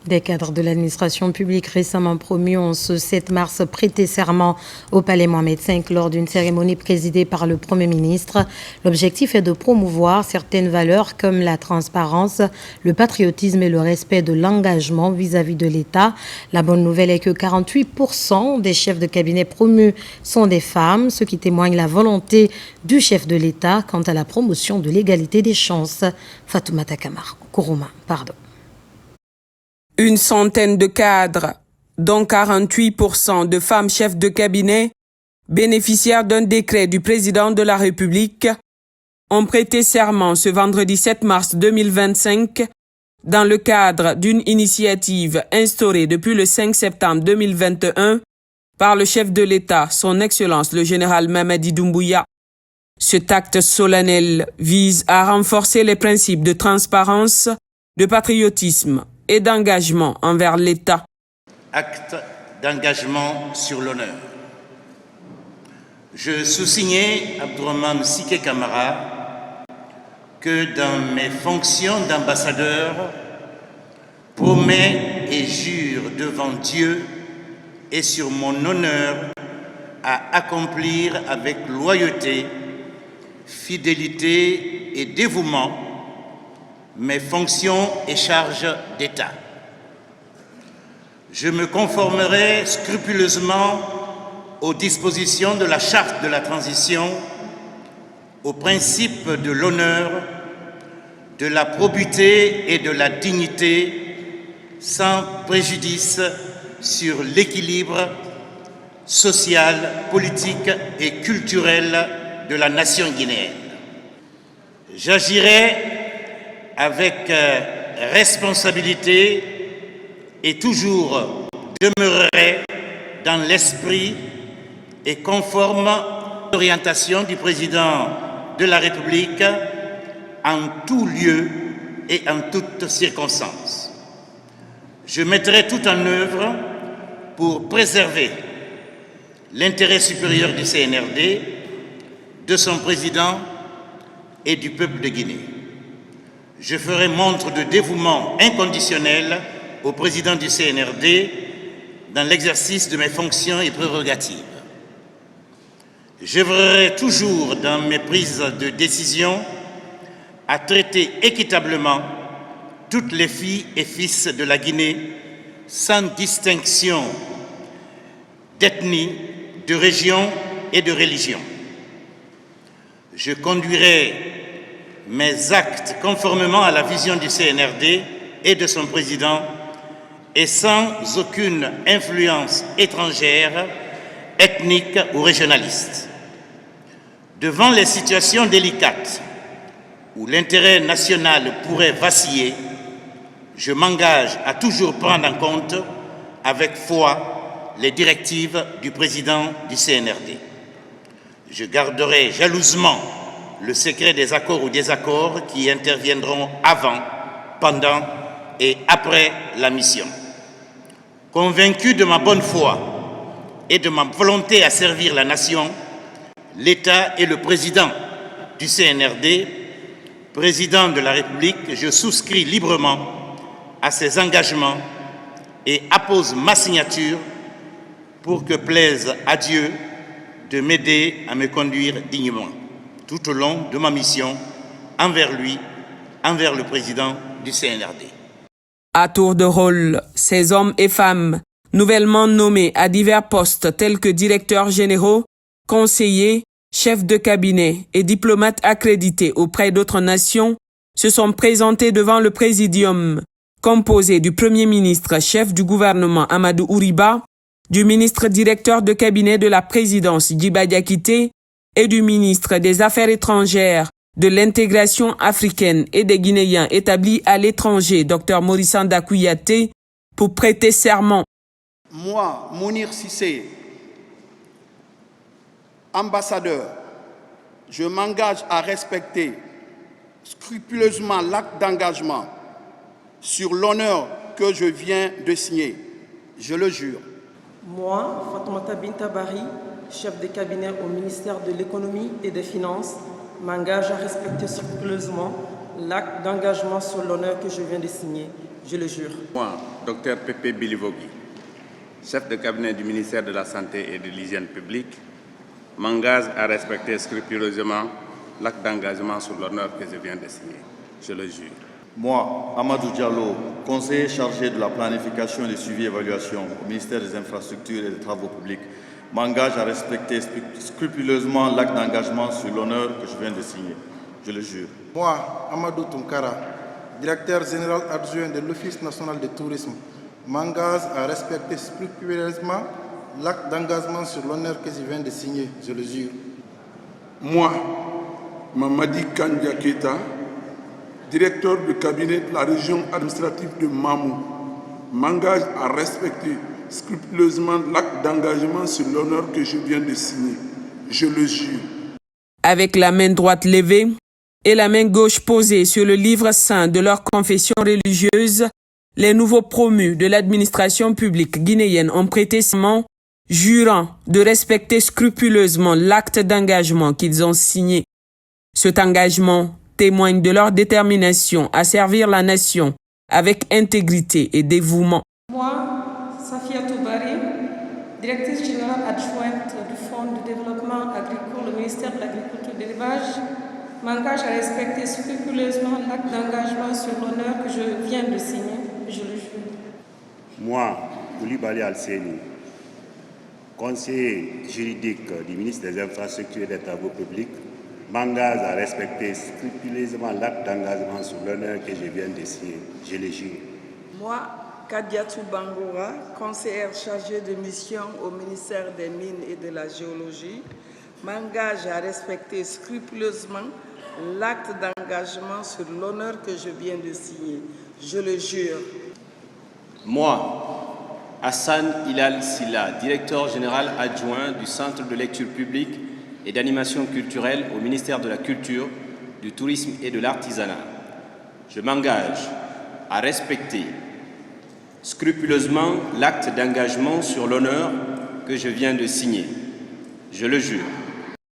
Des cadres de l'administration publique récemment promus ont ce 7 mars prêté serment au Palais Mohamed V lors d'une cérémonie présidée par le Premier ministre. L'objectif est de promouvoir certaines valeurs comme la transparence, le patriotisme et le respect de l'engagement vis-à-vis de l'État. La bonne nouvelle est que 48% des chefs de cabinet promus sont des femmes, ce qui témoigne la volonté du chef de l'État quant à la promotion de l'égalité des chances. Fatoumata Kourouma, pardon. Une centaine de cadres, dont 48% de femmes chefs de cabinet, bénéficiaires d'un décret du président de la République, ont prêté serment ce vendredi 7 mars 2025 dans le cadre d'une initiative instaurée depuis le 5 septembre 2021 par le chef de l'État, son Excellence le général Mamadi Doumbouya. Cet acte solennel vise à renforcer les principes de transparence, de patriotisme et d'engagement envers l'État. Acte d'engagement sur l'honneur. Je sous-signais, Abdourahmane Sike Camara, que dans mes fonctions d'ambassadeur, promets et jure devant Dieu et sur mon honneur à accomplir avec loyauté, fidélité et dévouement mes fonctions et charges d'État. Je me conformerai scrupuleusement aux dispositions de la Charte de la transition, aux principes de l'honneur, de la probité et de la dignité, sans préjudice sur l'équilibre social, politique et culturel de la nation guinéenne. J'agirai avec responsabilité et toujours demeurerai dans l'esprit et conforme à l'orientation du président de la République en tout lieu et en toutes circonstances. Je mettrai tout en œuvre pour préserver l'intérêt supérieur du CNRD, de son président et du peuple de Guinée. Je ferai montre de dévouement inconditionnel au président du CNRD dans l'exercice de mes fonctions et prérogatives. J'œuvrerai toujours dans mes prises de décision à traiter équitablement toutes les filles et fils de la Guinée sans distinction d'ethnie, de région et de religion. Je conduirai mes actes conformément à la vision du CNRD et de son président et sans aucune influence étrangère, ethnique ou régionaliste. Devant les situations délicates où l'intérêt national pourrait vaciller, je m'engage à toujours prendre en compte avec foi les directives du président du CNRD. Je garderai jalousement le secret des accords ou désaccords qui interviendront avant, pendant et après la mission. Convaincu de ma bonne foi et de ma volonté à servir la nation, l'État et le président du CNRD, président de la République, je souscris librement à ces engagements et appose ma signature pour que plaise à Dieu de m'aider à me conduire dignement tout au long de ma mission envers lui, envers le président du CNRD. À tour de rôle, ces hommes et femmes, nouvellement nommés à divers postes tels que directeurs généraux, conseillers, chefs de cabinet et diplomates accrédités auprès d'autres nations, se sont présentés devant le présidium, composé du Premier ministre, chef du gouvernement Amadou Ouriba, du ministre directeur de cabinet de la présidence Djiba Diakité et du ministre des Affaires étrangères, de l'intégration africaine et des Guinéens établis à l'étranger, Dr Morissanda Kouyaté, pour prêter serment. Moi, Mounir Sissé, ambassadeur, je m'engage à respecter scrupuleusement l'acte d'engagement sur l'honneur que je viens de signer. Je le jure. Moi, Fatoumata Bintabari, chef de cabinet au ministère de l'Économie et des Finances, m'engage à respecter scrupuleusement l'acte d'engagement sur l'honneur que je viens de signer. je le jure. Moi, Dr Pepe Bilivogui, chef de cabinet du ministère de la Santé et de l'Hygiène publique, m'engage à respecter scrupuleusement l'acte d'engagement sur l'honneur que je viens de signer. Je le jure. Moi, Amadou Diallo, conseiller chargé de la planification et du suivi-évaluation au ministère des Infrastructures et des Travaux publics, m'engage à respecter scrupuleusement l'acte d'engagement sur l'honneur que je viens de signer. Je le jure. Moi, Amadou Tunkara, directeur général adjoint de l'Office national de tourisme, m'engage à respecter scrupuleusement l'acte d'engagement sur l'honneur que je viens de signer. Je le jure. Moi, Mamadi Kandia Keita, directeur du cabinet de la région administrative de Mamou, m'engage à respecter scrupuleusement l'acte d'engagement sur l'honneur que je viens de signer. Je le jure. Avec la main droite levée et la main gauche posée sur le livre saint de leur confession religieuse, les nouveaux promus de l'administration publique guinéenne ont prêté serment, jurant de respecter scrupuleusement l'acte d'engagement qu'ils ont signé. Cet engagement témoigne de leur détermination à servir la nation avec intégrité et dévouement. Moi, Safia Toubari, directrice générale adjointe du Fonds de développement agricole au ministère de l'Agriculture et de l'Élevage, m'engage à respecter scrupuleusement l'acte d'engagement sur l'honneur que je viens de signer. Je le jure. Moi, Koulibaly Alseni, conseiller juridique du ministre des Infrastructures et des Travaux publics, m'engage à respecter scrupuleusement l'acte d'engagement sur l'honneur que je viens de signer. Je le jure. Moi, Kadiatou Bangoura, conseillère chargée de mission au ministère des Mines et de la Géologie, m'engage à respecter scrupuleusement l'acte d'engagement sur l'honneur que je viens de signer. Je le jure. Moi, Hassan Hilal Silla, directeur général adjoint du Centre de lecture publique et d'animation culturelle au ministère de la Culture, du Tourisme et de l'Artisanat. Je m'engage à respecter scrupuleusement l'acte d'engagement sur l'honneur que je viens de signer. Je le jure.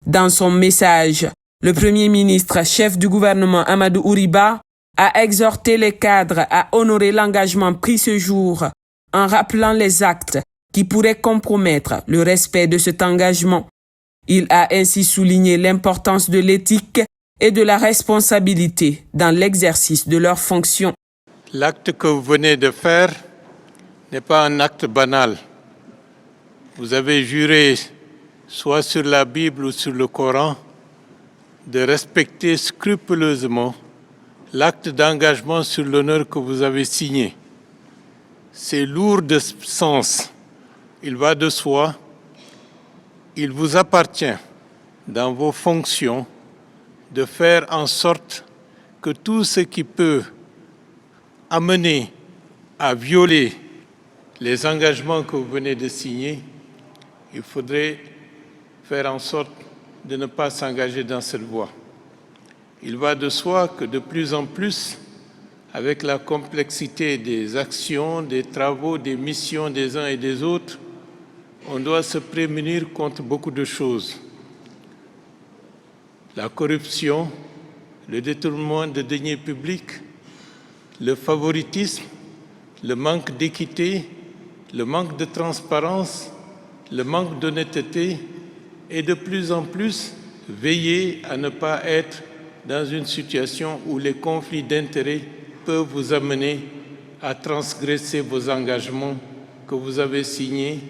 Dans son message, le Premier ministre, chef du gouvernement Amadou Ouriba, a exhorté les cadres à honorer l'engagement pris ce jour en rappelant les actes qui pourraient compromettre le respect de cet engagement. Il a ainsi souligné l'importance de l'éthique et de la responsabilité dans l'exercice de leurs fonctions. L'acte que vous venez de faire n'est pas un acte banal. Vous avez juré, soit sur la Bible ou sur le Coran, de respecter scrupuleusement l'acte d'engagement sur l'honneur que vous avez signé. C'est lourd de sens. Il va de soi. Il vous appartient, dans vos fonctions, de faire en sorte que tout ce qui peut amener à violer les engagements que vous venez de signer, il faudrait faire en sorte de ne pas s'engager dans cette voie. Il va de soi que de plus en plus, avec la complexité des actions, des travaux, des missions des uns et des autres, on doit se prémunir contre beaucoup de choses. La corruption, le détournement de deniers publics, le favoritisme, le manque d'équité, le manque de transparence, le manque d'honnêteté et de plus en plus veiller à ne pas être dans une situation où les conflits d'intérêts peuvent vous amener à transgresser vos engagements que vous avez signés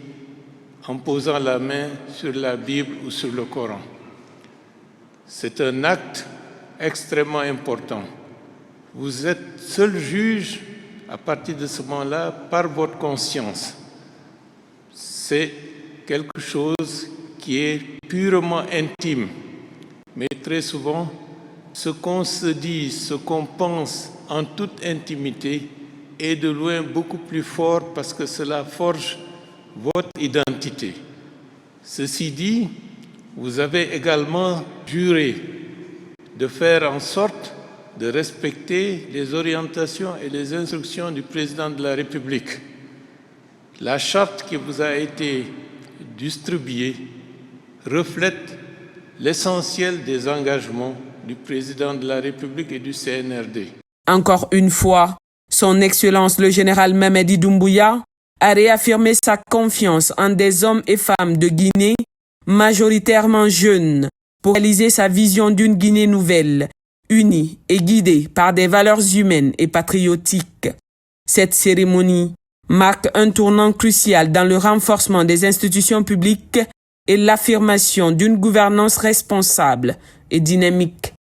en posant la main sur la Bible ou sur le Coran. C'est un acte extrêmement important. Vous êtes seul juge à partir de ce moment-là par votre conscience. C'est quelque chose qui est purement intime. Mais très souvent, ce qu'on se dit, ce qu'on pense en toute intimité est de loin beaucoup plus fort parce que cela forge votre identité. Ceci dit, vous avez également juré de faire en sorte de respecter les orientations et les instructions du président de la République. La charte qui vous a été distribuée reflète l'essentiel des engagements du président de la République et du CNRD. Encore une fois, Son Excellence le général Mamadi Doumbouya a réaffirmé sa confiance en des hommes et femmes de Guinée, majoritairement jeunes, pour réaliser sa vision d'une Guinée nouvelle, unie et guidée par des valeurs humaines et patriotiques. Cette cérémonie marque un tournant crucial dans le renforcement des institutions publiques et l'affirmation d'une gouvernance responsable et dynamique.